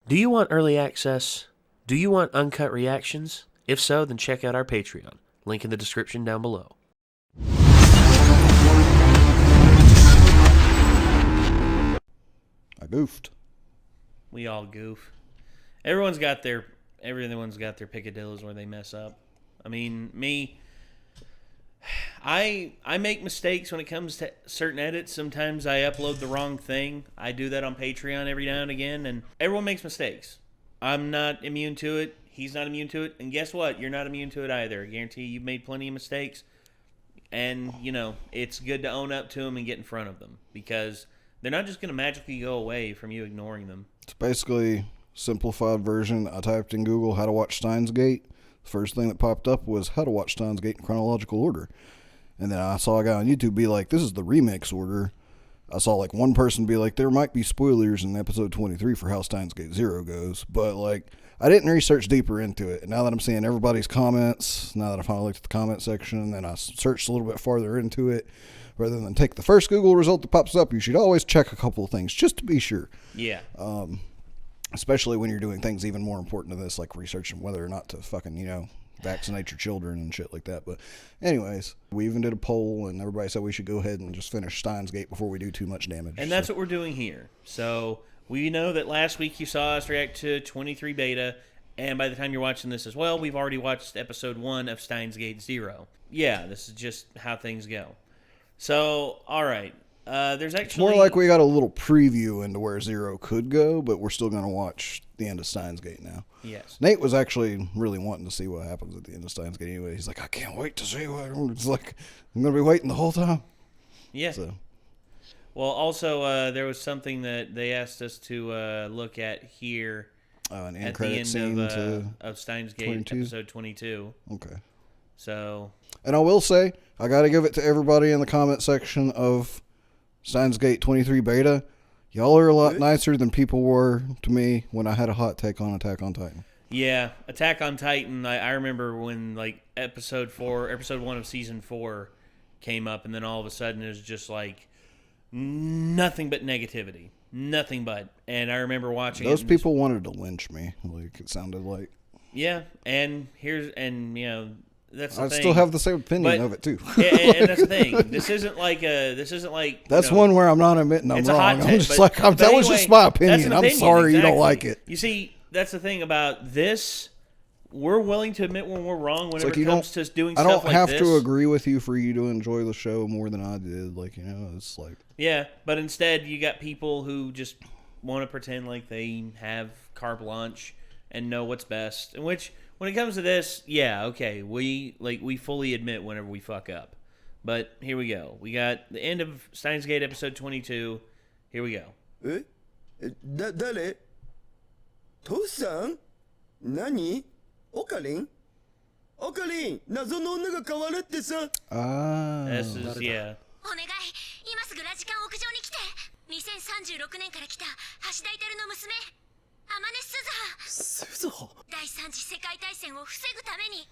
Do you want early access? Do you want uncut reactions? If so, then check out our Patreon. Link in the description down below. I goofed. We all goof. Everyone's got their picadillos where they mess up. I mean, me, I make mistakes when it comes to certain edits. Sometimes I upload the wrong thing. I do that on Patreon every now and again, and everyone makes mistakes. I'm not immune to it. He's not immune to it. And guess what? You're not immune to it either. I guarantee you've made plenty of mistakes. And, you know, it's good to own up to them and get in front of them, because they're not just going to magically go away from you ignoring them. It's basically simplified version. I typed in Google how to watch Steins Gate. The first thing that popped up was how to watch Steins Gate in chronological order. And then I saw a guy on YouTube be like, this is the remix order. I saw like one person be like, there might be spoilers in episode 23 for how Steins Gate 0 goes. But like, I didn't research deeper into it. And now that I'm seeing everybody's comments, now that I finally looked at the comment section, and I searched a little bit farther into it, rather than take the first Google result that pops up, you should always check a couple of things just to be sure. Yeah. Especially when you're doing things even more important to this, like researching whether or not to fucking, you know, vaccinate your children and shit like that. But anyways, we even did a poll, and everybody said we should go ahead and just finish Steins Gate before we do too much damage. And that's what we're doing here. So we know that last week you saw us react to 23 beta, and by the time you're watching this as well, we've already watched episode 1 of Steins Gate 0. Yeah, this is just how things go. So, all right. There's actually... It's more like we got a little preview into where 0 could go, but we're still going to watch the end of Steins Gate now. Yes. Nate was actually really wanting to see what happens at the end of Steins Gate anyway. He's like, I can't wait to see what... It's like, I'm going to be waiting the whole time. Yeah. So. Well, also, there was something that they asked us to look at here An at the end of Steins Gate 22? episode 22. Okay. So... And I will say, I got to give it to everybody in the comment section of Steins Gate 23 beta. Y'all are a lot nicer than people were to me when I had a hot take on Attack on Titan. Yeah, Attack on Titan, I remember when, like, episode 1 of season 4 came up, and then all of a sudden it was just, like, nothing but negativity. Nothing but. And I remember watching Those people wanted to lynch me, like it sounded like. Yeah, and you know, that's the I thing. still have the same opinion of it, too. and that's the thing. This isn't like... That's one where I'm not admitting I'm wrong. I'm just like, that was just my opinion. I'm sorry you don't like it. You see, that's the thing about this. We're willing to admit when we're wrong whenever it comes to doing stuff like this. I don't have to agree with you for you to enjoy the show more than I did. Like, you know, it's like... Yeah, but instead you got people who just want to pretend like they have carte blanche and know what's best. In which, when it comes to this, yeah, okay, we fully admit whenever we fuck up. But here we go. We got the end of Steins Gate episode 22. Here we go. 誰父さん何オカリンオカリン謎の女が変わるってさ This is, yeah. お願い今すぐラジカン屋上に来て2036年から来た橋田イタルの娘アマネスズハ第三次世界大戦を防ぐために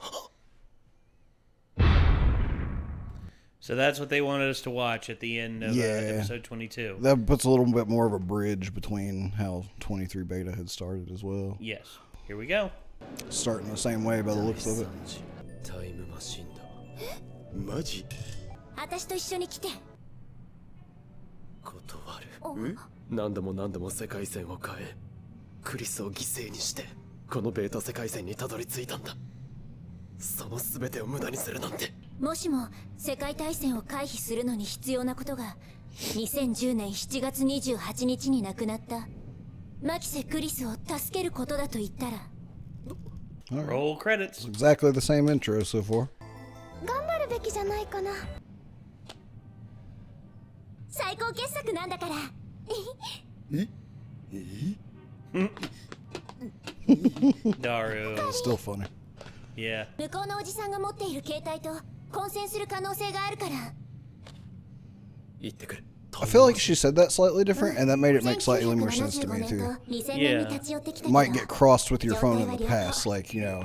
So that's what they wanted us to watch at the end of episode 22. That puts a little bit more of a bridge between how 23 beta had started as well. Yes. Here we go. Starting the same way by the looks of it. タイムマシンだマジ私と一緒に来て断る何度も世界線を変えクリスを犠牲にしてこのベータ世界線にたどり着いたんだその全てを無駄にするなんてもしも世界大戦を回避するのに必要なことが2010年7月28日に亡くなったマキセ・クリスを助けることだと言ったら Roll credits. Exactly the same intro so far. 頑張るべきじゃないかな最高傑作なんだからDaru. Still funny. Yeah. 向こうのおじさんが持っている携帯と混戦する可能性があるから行ってくる I feel like she said that slightly different, and that made it make slightly more sense to me, too. Yeah. Might get crossed with your phone in the past, like, you know,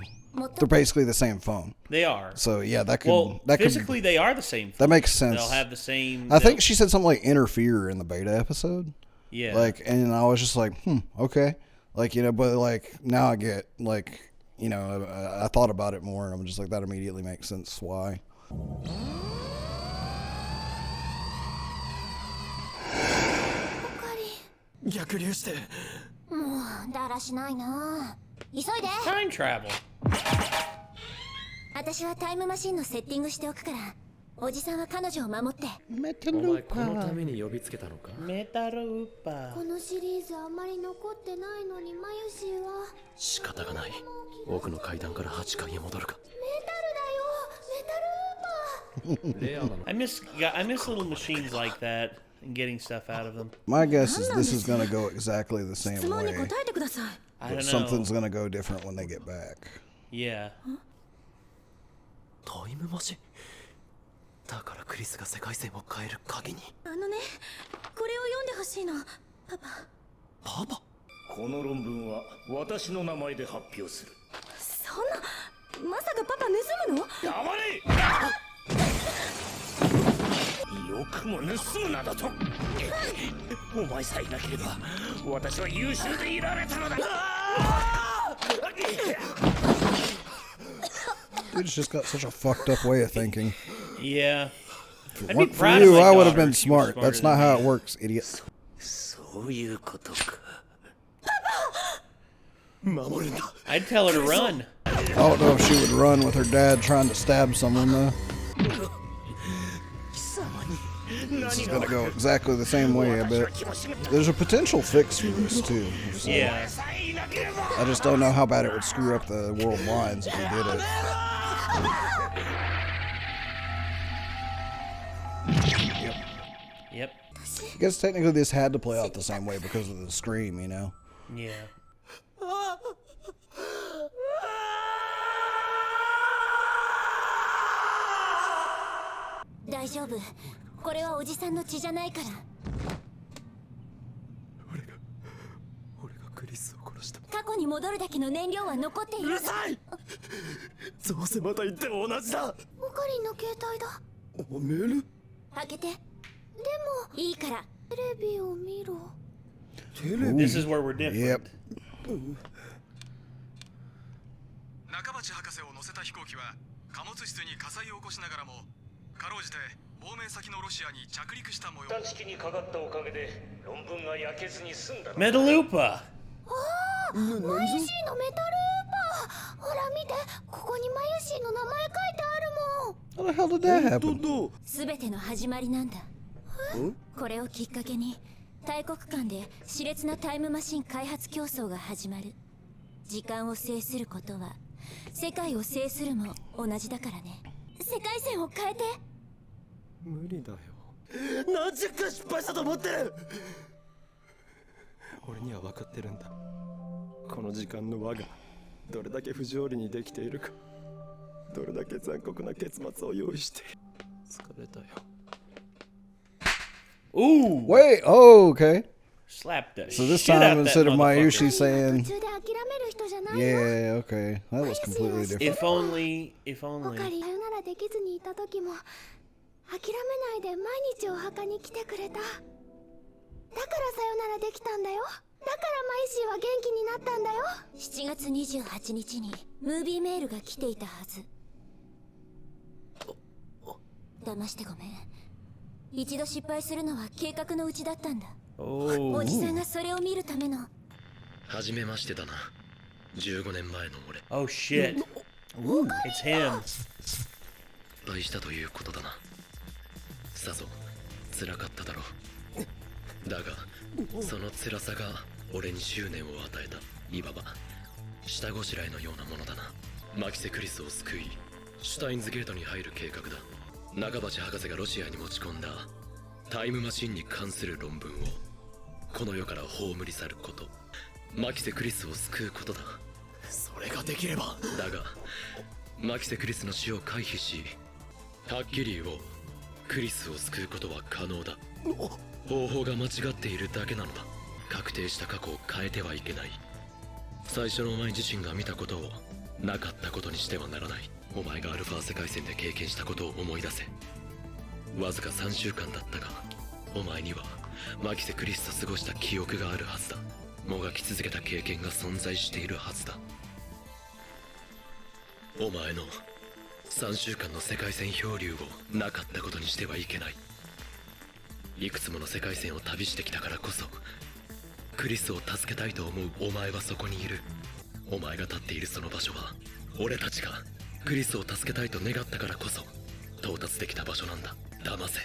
they're basically the same phone. They are. So, yeah, that could... Well, that physically, they are the same phone. That makes sense. They'll have the same... I think she said something like interfere in the beta episode. Yeah. Like, and I was just like, okay. Like, you know, but like now I get like, you know, I thought about it more and I'm just like, that immediately makes sense why. 逆流して。もうだらしないな。急いで。 Time travel. 私はタイムマシンのセッティングしておくから、おじさんは彼女を守って。お前このために呼びつけたのか。メタルウッパ。このシリーズあんまり残ってないのにマユシーは。仕方がない。奥の階段から8階へ戻るか。メタルだよ。メタルウッパー。レアなの。I miss little machines like that and getting stuff out of them. My guess is this is going to go exactly the same 質問に way. 答えてください。 I But don't know. something's going to go different when they get back. Yeah. タイムマシン。だからクリスが世界線を変える鍵に。あのね、これを読んでほしいの、パパ。パパ。この論文は私の名前で発表する。そんな、まさかパパ盗むの？黙れ！よくも盗むなどと。お前さえいなければ私は優秀でいられたのだ。Dude's just got such a fucked up way of thinking. Yeah. I'd be For proud of you, my I would have daughter been if she was smart. That's smarter not how than it me. works, idiot. そういうことか。守るんだ。 I'd tell her to run. I don't know if she would run with her dad trying to stab someone, though. This is going to go exactly the same way, I bet. There's a potential fix for this, too. So Yeah. I just don't know how bad it would screw up the world lines if we did it. Yep. I guess technically this had to play out the same way because of the scream, you know? Yeah. 大丈夫。これはおじさんの血じゃないから。俺がクリスを殺した。過去に戻るだけの燃料は残っている。うるさい。どうせまた言っても同じだ。オカリンの携帯だ。メール？開けて。でもいいから。テレビを見ろ。 This is where we're different. Yep. 中鉢博士を乗せた飛行機は貨物室に火災を起こしながらもかろうじて亡命先のロシアに着陸した模様。探知機にかかったおかげで論文が焼けずに済んだ。 Metalupa. マユシーのメタルウーパー。ほら見て、ここにマユシーの名前書いてあるもん。 How the hell did that happen? すべての始まりなんだ。これをきっかけに大国間で熾烈なタイムマシン開発競争が始まる。時間を制することは世界を制するも同じだからね。世界線を変えて。無理だよ。何十回失敗したと思ってる。俺には分かってるんだ。この時間の輪がどれだけ不条理にできているか、どれだけ残酷な結末を用意している。疲れたよ。Ooh. Wait, oh, okay. Slapped the So this shit out time of that instead of Mayushi motherfucker. saying, 途中で諦める人じゃないの。 yeah, okay. That was completely different. If only. オカリンさよならできずにいた時も諦めないで毎日お墓に来てくれた。だからさよならできたんだよ。だからマイシーは元気になったんだよ。7月28日にムービーメールが来ていたはず。騙してごめん。一度失敗するのは計画のうちだったんだ。 Oh. おじさんがそれを見るための。初めましてだな。15年前の俺。 Oh shit. It's him. 失敗したということだな。さぞ辛かっただろう。だがその辛さが俺に執念を与えた、いわば下ごしらえのようなものだな。マキセ・クリスを救いシュタインズゲートに入る計画だ。中鉢博士がロシアに持ち込んだタイムマシンに関する論文をこの世から葬り去ること、マキセ・クリスを救うことだ。それができればだが、マキセ・クリスの死を回避し、はっきり言おう、クリスを救うことは可能だ。方法が間違っているだけなのだ。確定した過去を変えてはいけない。最初のお前自身が見たことをなかったことにしてはならない。お前がアルファ世界線で経験したことを思い出せ。わずか3週間だったが、お前にはマキセ・クリスと過ごした記憶があるはずだ。もがき続けた経験が存在しているはずだ。お前の3週間の世界線漂流をなかったことにしてはいけない。いくつもの世界線を旅してきたからこそ、クリスを助けたいと思うお前はそこにいる。お前が立っているその場所は、俺たちがクリスを助けたいと願ったからこそ到達できた場所なんだ。騙せ。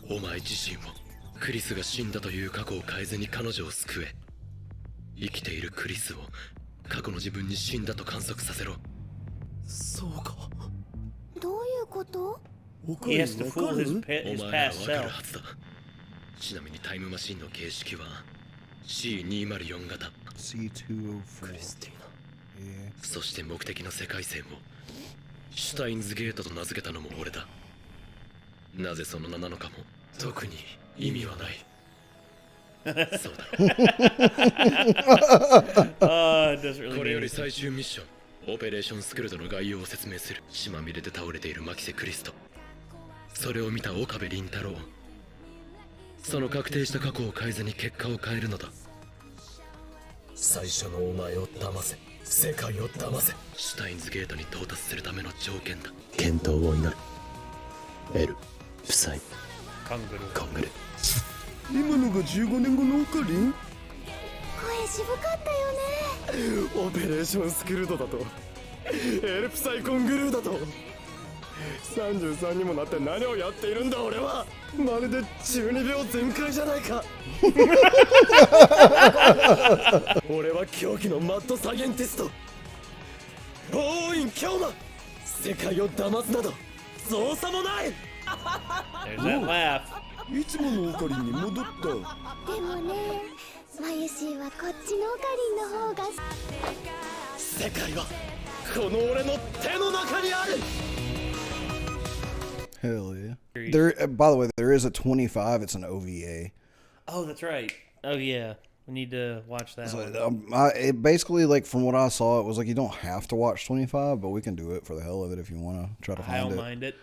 お前自身を、クリスが死んだという過去を変えずに彼女を救え。生きているクリスを過去の自分に死んだと観測させろ。そうか。どういうこと？ He has to fool his お his 前なら past わか self. るはずだ。ちなみにタイムマシンの形式は C204 型。 C204. クリスティーナ。 Yeah. そして目的の世界線をシュタインズゲートと名付けたのも俺だ。なぜその名なのかも特に意味はない。そうだろう。 It doesn't really これよ mean り anything. 最終ミッション、オペレーションスクルドの概要を説明する。血まみれで倒れているマキセ・クリスト、それを見た岡部倫太郎、その確定した過去を変えずに結果を変えるのだ。最初のお前を騙せ。世界を騙せ。シュタインズゲートに到達するための条件だ。健闘を祈る。エル・夫妻、 Kanguru. コングル。今のが15年後のオカリン？声渋かったよね。オペレーションスクルドだと、エルプサイコングルーだと、33にもなって何をやっているんだ俺は。まるで12秒全開じゃないか。俺は狂気のマッドサイエンティスト、オーイン・キョウマ。世界を騙すなど造作もない。 There's that laugh. いつものオカリンに戻った。でもね、マユシーはこっちのオカリンの方が。世界はこの俺の手の中にある。 Hell yeah. There. By the way, there is a 25. It's an OVA. Oh, that's right. Oh, yeah. We need to watch that So, one. it basically, like, from what I saw, it was like you don't have to watch 25, but we can do it for the hell of it if you want to try to I find don't it. mind it.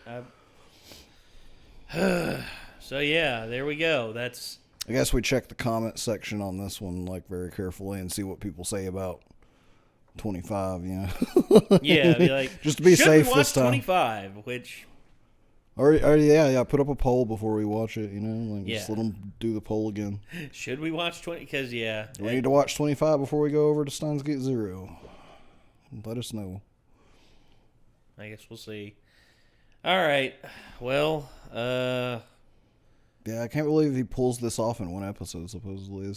So, yeah, there we go. That's... I guess we check the comment section on this one, like, very carefully and see what people say about 25, you know. Yeah, be like... Just to be should safe we watch this time. 25, which... Or yeah, put up a poll before we watch it, you know, like, just Yeah. let them do the poll again. Should we watch 20? Because, yeah. Do we need to watch 25 before we go over to Steins Gate 0? Let us know. I guess we'll see. All right. Well, Yeah, I can't believe he pulls this off in one episode, supposedly.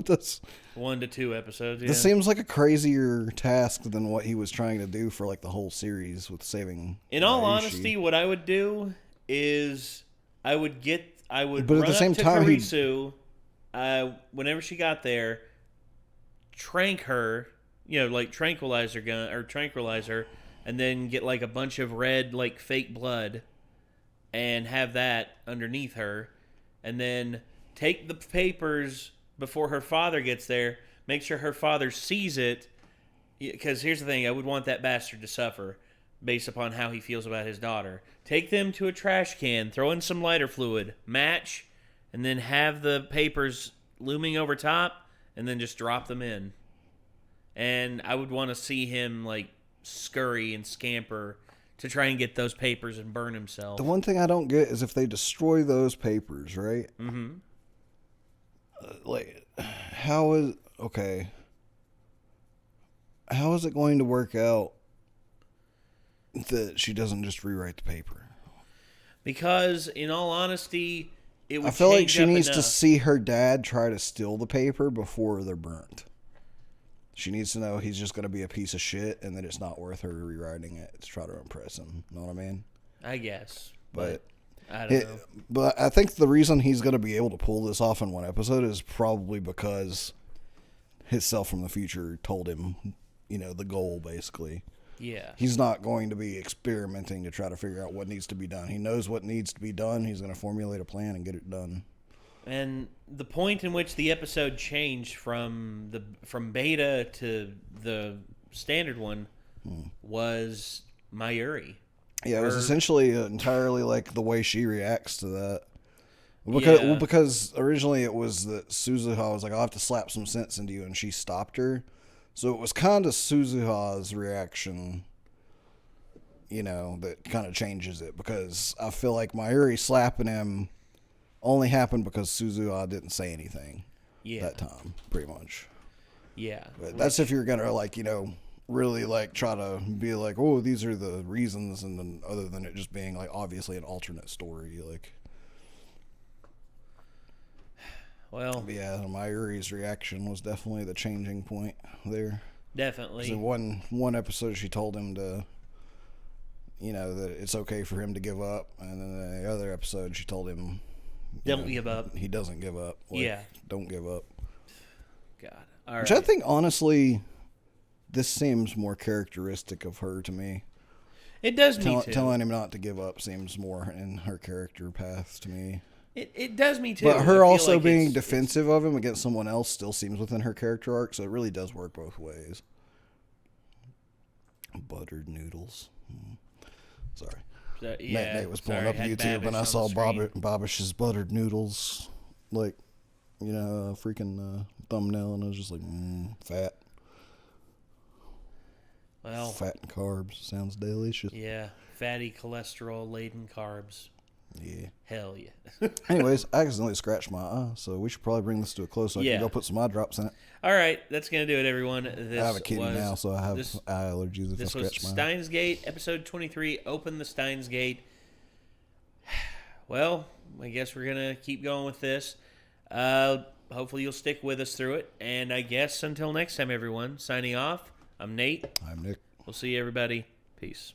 That's 1 to 2 episodes. Yeah. This seems like a crazier task than what he was trying to do for, like, the whole series with saving In all Aishi. honesty, what I would do is I would But at run the same up to time, he- Kurisu, whenever she got there, trank her, you know, like tranquilizer gun or tranquilizer, and then get like a bunch of red like fake blood, and have that underneath her, and then take the papers before her father gets there. Make sure her father sees it, because here's the thing: I would want that bastard to suffer based upon how he feels about his daughter. Take them to a trash can, throw in some lighter fluid, match, and then have the papers looming over top, and then just drop them in. And I would want to see him, like, scurry and scamper to try and get those papers and burn himself. The one thing I don't get is if they destroy those papers, right? Mm-hmm. Like, how is... Okay. How is it going to work out that she doesn't just rewrite the paper? Because, in all honesty, it would I feel like change she up needs to enough. see her dad try to steal the paper before they're burnt. She needs to know he's just going to be a piece of shit and that it's not worth her rewriting it to try to impress him. Know what I mean? I guess. But I don't know. But I think the reason he's going to be able to pull this off in one episode is probably because his self from the future told him, you know, the goal, basically. Yeah. He's not going to be experimenting to try to figure out what needs to be done. He knows what needs to be done. He's going to formulate a plan and get it done. And the point in which the episode changed from beta to the standard one was Mayuri. Yeah, it was essentially entirely like the way she reacts to that. Because originally it was that Suzuha was like, I'll have to slap some sense into you, and she stopped her. So it was kind of Suzuha's reaction, that kind of changes it. Because I feel like Mayuri slapping him only happened because Suzuha didn't say anything that time, pretty much. Yeah. But that's if you're going to, really, try to be like, oh, these are the reasons, and then other than it just being, obviously an alternate story, Well, But yeah, Mayuri's reaction was definitely the changing point there. Definitely. In one episode, she told him to, that it's okay for him to give up, and then in the other episode, she told him, don't give up. He doesn't give up. Don't give up. God. All Which right. I think, honestly, this seems more characteristic of her to me. It does me too. Telling him not to give up seems more in her character path to me. It does me too. But I her feel also like being defensive of him against someone else still seems within her character arc, so it really does work both ways. Buttered noodles. Sorry. Nate was pulling up YouTube and I saw Babish's buttered noodles, freaking thumbnail, and I was just like, fat. Well, fat and carbs. Sounds delicious. Yeah. Fatty, cholesterol-laden carbs. Yeah. Hell yeah. Anyways, I accidentally scratched my eye, so we should probably bring this to a close so I can go put some eye drops in it. All right, that's going to do it, everyone. I have a kidney now, so I have eye allergies if I scratch my eye. This was Steins Gate, episode 23, Open the Steins Gate. Well, I guess we're going to keep going with this. Hopefully you'll stick with us through it. And I guess until next time, everyone, signing off, I'm Nate. I'm Nick. We'll see you, everybody. Peace.